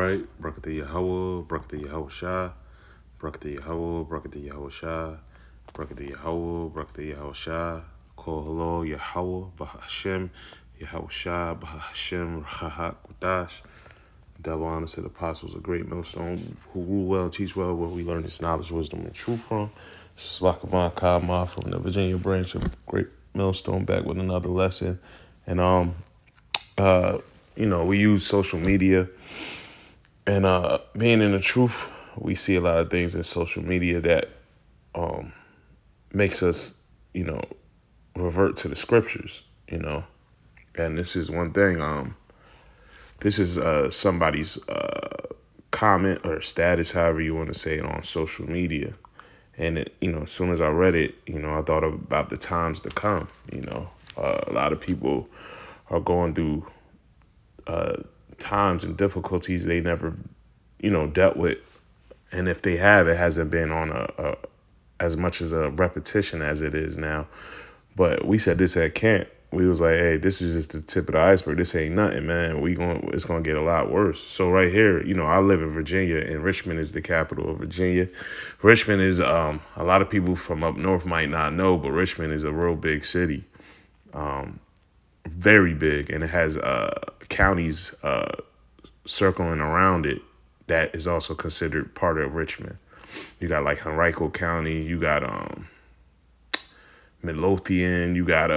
right. Brakata Yahweh, Brakata Yahweh Shah, Brakata Yahweh, Brakata Yahweh Shah, Brakata Yahweh, Brakata Yahweh Shah. Call hello Yahweh, Bahashem, Yahweh Shah, Bahashem, Rahak, Qudash. Double honor to the apostles, a great millstone who rule well and teach well, where we learn this knowledge, wisdom, and truth from. This is Lakavan Kama from the Virginia branch of Great Millstone, back with another lesson. And uh, we use social media, and being in the truth, we see a lot of things in social media that makes us, you know, revert to the scriptures, And this is one thing. This is somebody's comment or status, however you want to say it, on social media. And as soon as I read it, I thought about the times to come. A lot of people are going through times and difficulties they never, dealt with. And if they have, it hasn't been on a as much as a repetition as it is now. But we said this at camp. We was like, hey, this is just the tip of the iceberg. This ain't nothing, man. It's gonna get a lot worse. So right here, I live in Virginia, and Richmond is the capital of Virginia. Richmond is a lot of people from up north might not know, but Richmond is a real big city, very big, and it has counties circling around it that is also considered part of Richmond. You got like Henrico County, you got Midlothian, you got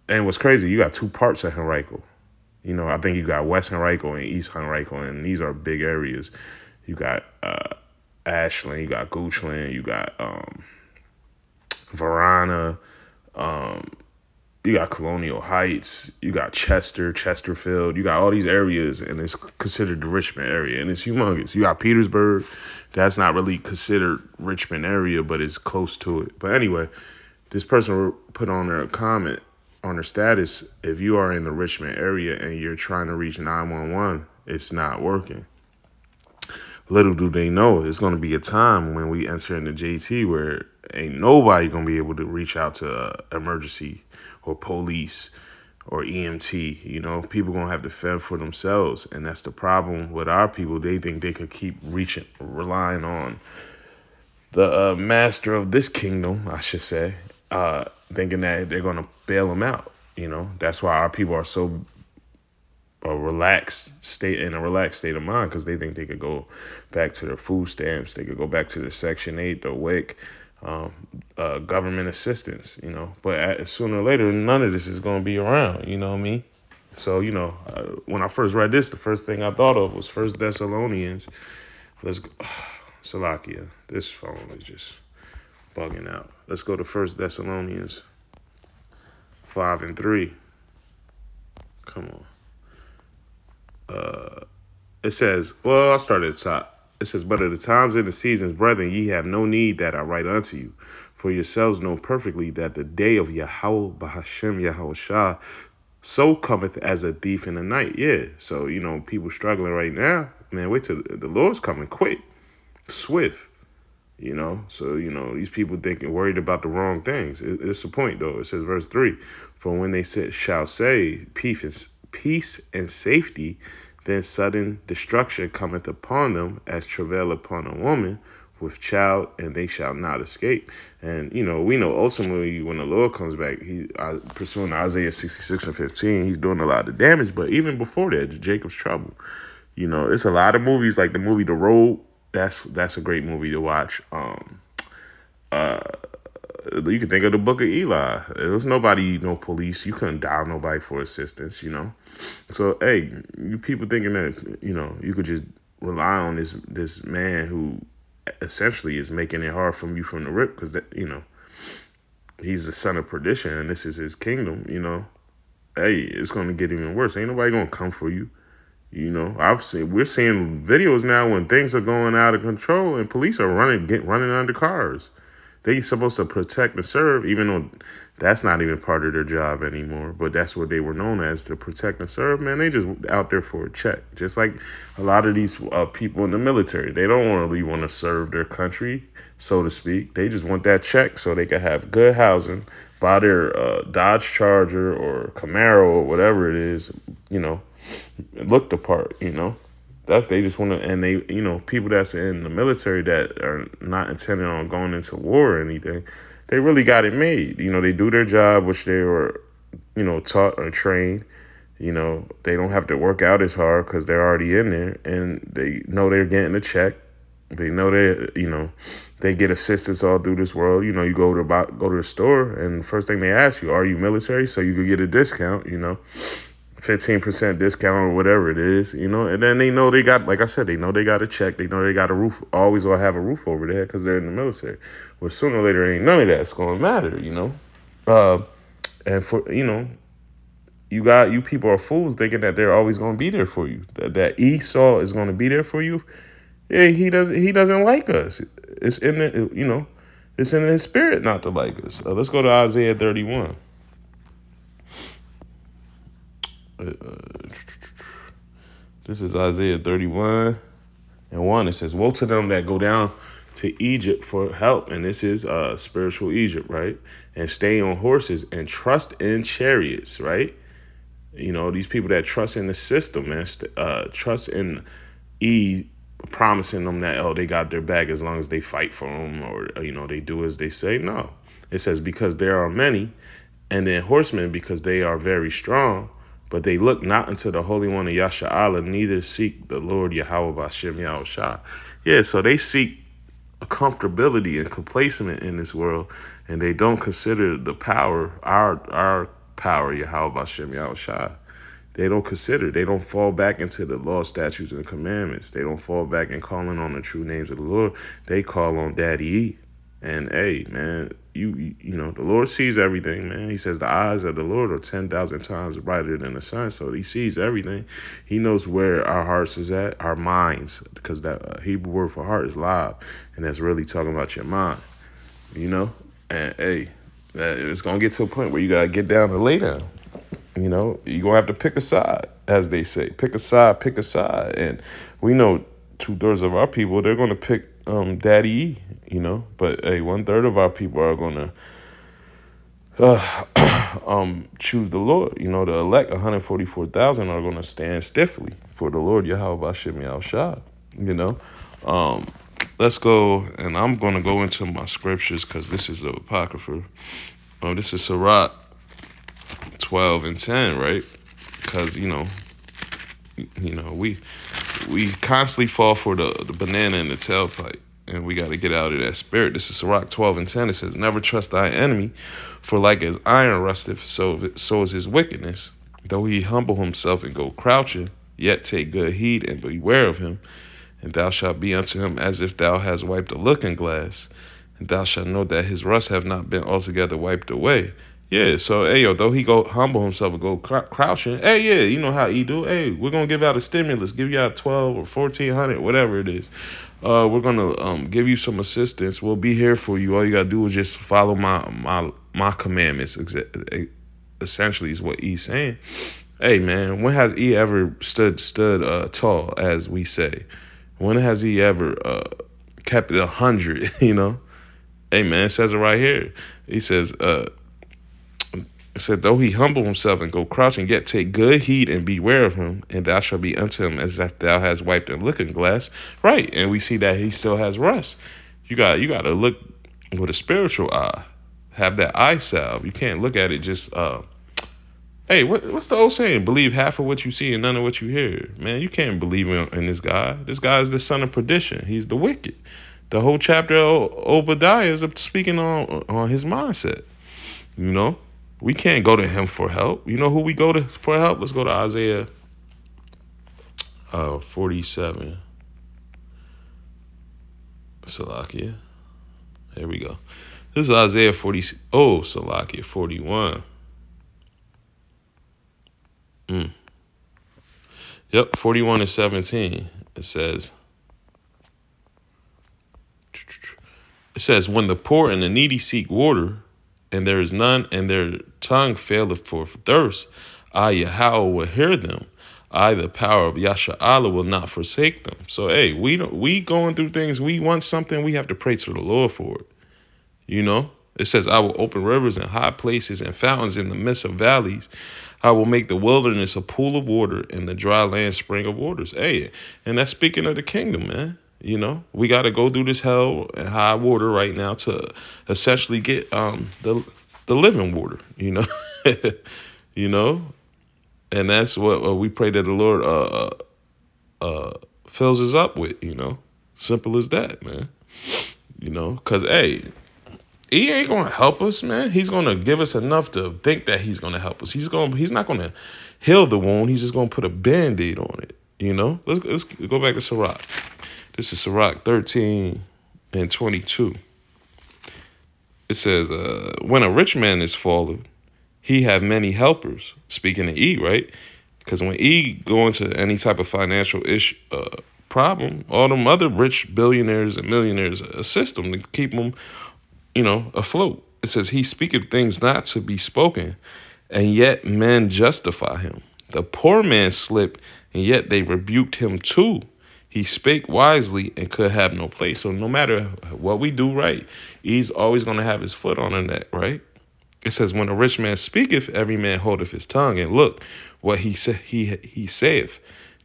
and what's crazy, you got two parts of Henrico. I think you got West Henrico and East Henrico, and these are big areas. You got Ashland, you got Goochland, you got Varana, you got Colonial Heights, you got Chester, Chesterfield, you got all these areas, and it's considered the Richmond area, and it's humongous. You got Petersburg, that's not really considered Richmond area, but it's close to it. But anyway, this person put on their comment on their status, if you are in the Richmond area and you're trying to reach 911, it's not working. Little do they know, it's going to be a time when we enter into JT where ain't nobody going to be able to reach out to emergency or police or EMT. People going to have to fend for themselves. And that's the problem with our people. They think they could keep relying on the master of this kingdom, I should say, thinking that they're going to bail them out. That's why our people are so in a relaxed state of mind, because they think they could go back to their food stamps, they could go back to their Section 8, the WIC, government assistance, But sooner or later, none of this is going to be around, you know what I mean? So, when I first read this, the first thing I thought of was First Thessalonians. Let's go. Salakia, this phone is just bugging out. Let's go to First Thessalonians 5:3. Come on. It says, well, I'll start at the top. It says, but at the times and the seasons, brethren, ye have no need that I write unto you. For yourselves know perfectly that the day of Yahweh, Bahashem, Yahweh Shah, so cometh as a thief in the night. Yeah, so, people struggling right now, man, wait till the Lord's coming quick, swift. So, these people worried about the wrong things. It's the point, though. It says, verse 3, for when they shall say peace and safety, then sudden destruction cometh upon them as travail upon a woman with child, and they shall not escape. And, we know ultimately when the Lord comes back, pursuing Isaiah 66:15, he's doing a lot of damage. But even before that, Jacob's trouble. It's a lot of movies, like the movie The Road. That's a great movie to watch. You can think of the Book of Eli. There was no police. You couldn't dial nobody for assistance, So, hey, you people thinking that, you could just rely on this man who essentially is making it hard for you from the rip, because, he's the son of perdition and this is his kingdom, Hey, it's going to get even worse. Ain't nobody going to come for you. We're seeing videos now when things are going out of control and police are running under cars. They supposed to protect and serve, even though that's not even part of their job anymore. But that's what they were known as, to protect and serve. Man, they just out there for a check. Just like a lot of these people in the military. They don't really want to serve their country, so to speak. They just want that check so they can have good housing, buy their Dodge Charger or Camaro or whatever it is, look the part, They just want to, and they, people that's in the military that are not intending on going into war or anything, they really got it made. They do their job, which they were, taught or trained. They don't have to work out as hard because they're already in there, and they know they're getting a check. They know they get assistance all through this world. You go to the store, and the first thing they ask you, are you military? So you could get a discount. 15% discount or whatever it is. And then they know they got, like I said, they know they got a check. They know they got a roof. Always will have a roof over their head because they're in the military. Well, sooner or later, ain't none of that's gonna matter. And for you people are fools thinking that they're always going to be there for you. That Esau is going to be there for you. Yeah, he doesn't like us. It's in the, it's in his spirit not to like us. Let's go to Isaiah 31. This is Isaiah 31 and 1. It says, "Woe to them that go down to Egypt for help," and this is spiritual Egypt, right? "And stay on horses and trust in chariots," right? These people that trust in the system, man, trust in promising them that, they got their back as long as they fight for them, or, they do as they say. No, it says, "Because there are many, and then horsemen, because they are very strong, but they look not unto the Holy One of Yasha'Allah, neither seek the Lord Yahweh B'Shem Yahushua." Yeah, so they seek a comfortability and complacement in this world, and they don't consider the power, our power, Yahweh B'Shem Yahushua. They don't fall back into the law, statutes, and commandments. They don't fall back and calling on the true names of the Lord. They call on Daddy E. And hey, man, the Lord sees everything, man. He says the eyes of the Lord are 10,000 times brighter than the sun. So he sees everything. He knows where our hearts is at, our minds, because that Hebrew word for heart is lab, and that's really talking about your mind, And hey, it's gonna get to a point where you gotta get down and lay down. You're gonna have to pick a side, as they say. Pick a side. And we know 2/3 of our people, they're gonna pick Daddy E, But hey, 1/3 of our people are gonna choose the Lord. The elect 144,000 are gonna stand stiffly for the Lord Yahweh B'Shem Yahushua. Let's go, and I'm gonna go into my scriptures because this is the Apocrypha. This is Sirach 12 and 10, right? Because we constantly fall for the banana in the tailpipe, and we got to get out of that spirit. This is Sirach 12 and 10. It says, "Never trust thy enemy, for like as iron rusteth, so is his wickedness. Though he humble himself and go crouching, yet take good heed and beware of him. And thou shalt be unto him as if thou hast wiped a looking glass, and thou shalt know that his rust have not been altogether wiped away." Yeah, so, hey, though he go humble himself and go crouching, hey, yeah, you know how he do. Hey, we're going to give out a stimulus, give you out 12 or 1,400, whatever it is. We're going to give you some assistance. We'll be here for you. All you got to do is just follow my commandments, essentially is what he's saying. Hey, man, when has he ever stood tall, as we say? When has he ever kept it 100, Hey, man, it says it right here. He says, it said, "Though he humble himself and go crouching, yet take good heed and beware of him, and thou shalt be unto him as if thou hast wiped a looking glass." Right, and we see that he still has rust. You got to look with a spiritual eye. Have that eye salve. You can't look at it just. Hey, what's the old saying? Believe half of what you see and none of what you hear. Man, you can't believe in this guy. This guy is the son of perdition. He's the wicked. The whole chapter of Obadiah is speaking on his mindset. We can't go to him for help. You know who we go to for help? Let's go to Isaiah 47. Salakia. There we go. This is Isaiah 40. Oh, Salakia 41. Yep, 41 and 17. It says, "When the poor and the needy seek water, and there is none, and their tongue faileth for thirst, I, Yahweh, will hear them. I, the power of Yasha'Allah, will not forsake them." So, hey, we going through things. We want something. We have to pray to the Lord for it. It says, I will open rivers in high places and fountains in the midst of valleys. I will make the wilderness a pool of water and the dry land spring of waters. Hey, and that's speaking of the kingdom, man. You know, we got to go through this hell and high water right now to essentially get the living water. You know, you know, and that's what we pray that the Lord fills us up with. You know, simple as that, man. You know, because hey, he ain't gonna help us, man. He's gonna give us enough to think that he's gonna help us. He's not gonna heal the wound. He's just gonna put a band-aid on it. You know. Let's go back to Sirach. This is Sirach 13 and 22. It says, when a rich man is fallen, he have many helpers. Speaking of E, right? Because when E go into any type of financial problem, all them other rich billionaires and millionaires assist them to keep them, you know, afloat. It says, he speaketh things not to be spoken, and yet men justify him. The poor man slipped, and yet they rebuked him too. He spake wisely and could have no place. So no matter what we do right, he's always going to have his foot on the neck, right? It says, when a rich man speaketh, every man holdeth his tongue. And look, what he saith.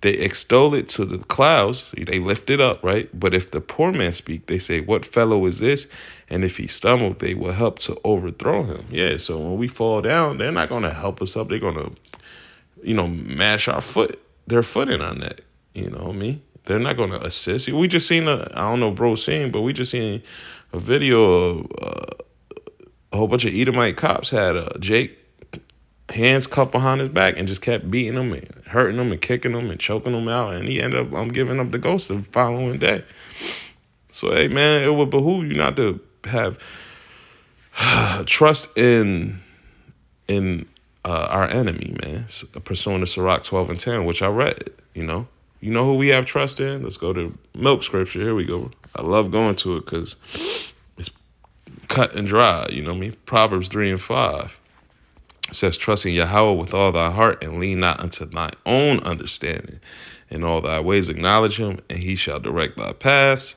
They extol it to the clouds. They lift it up, right? But if the poor man speak, they say, what fellow is this? And if he stumble, they will help to overthrow him. Yeah, so when we fall down, they're not going to help us up. They're going to, you know, mash their foot in our neck. You know what I mean? They're not going to assist. We just seen I don't know bro seen, but we just seen a video of a whole bunch of Edomite cops had Jake hands cuffed behind his back and just kept beating him and hurting him and kicking him and choking him out. And he ended up giving up the ghost the following day. So, hey, man, it would behoove you not to have trust in our enemy, man. Pursuing the Sirach 12 and 10, which I read, you know. You know who we have trust in? Let's go to milk scripture. Here we go. I love going to it because it's cut and dry. You know what I mean? Proverbs 3 and 5. It says, trust in Yahweh with all thy heart and lean not unto thine own understanding. In all thy ways acknowledge him, and he shall direct thy paths.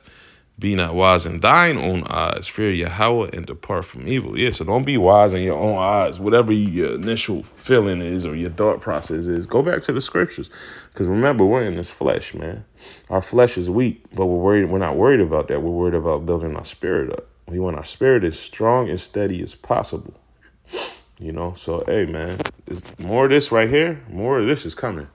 Be not wise in thine own eyes. Fear Yahweh and depart from evil. Yeah, so don't be wise in your own eyes. Whatever your initial feeling is or your thought process is, go back to the scriptures. Because remember, we're in this flesh, man. Our flesh is weak, but we're not worried about that. We're worried about building our spirit up. We want our spirit as strong and steady as possible. You know, so, hey, man, more of this right here, more of this is coming.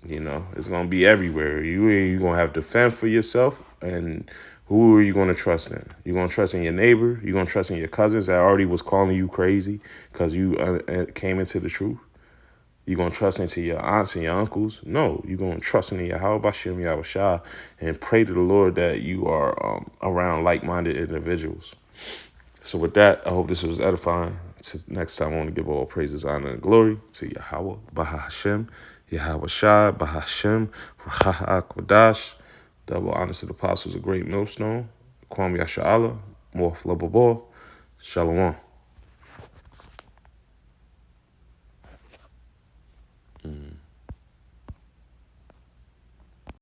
You know, it's going to be everywhere. You're going to have to fend for yourself. And who are you going to trust in? You're going to trust in your neighbor? You're going to trust in your cousins that already was calling you crazy because you came into the truth? You're going to trust into your aunts and your uncles? No, you're going to trust in Yahweh Bashem Yahushua and pray to the Lord that you are around like-minded individuals. So with that, I hope this was edifying. Next time, I want to give all praises, honor, and glory to Yahweh Bahashem. Yahweh Shai, Bahashem, Raha Kodash. Double honors to the apostles, a great millstone. Kwam Yasha'Allah, Morph Lababor. Shalom.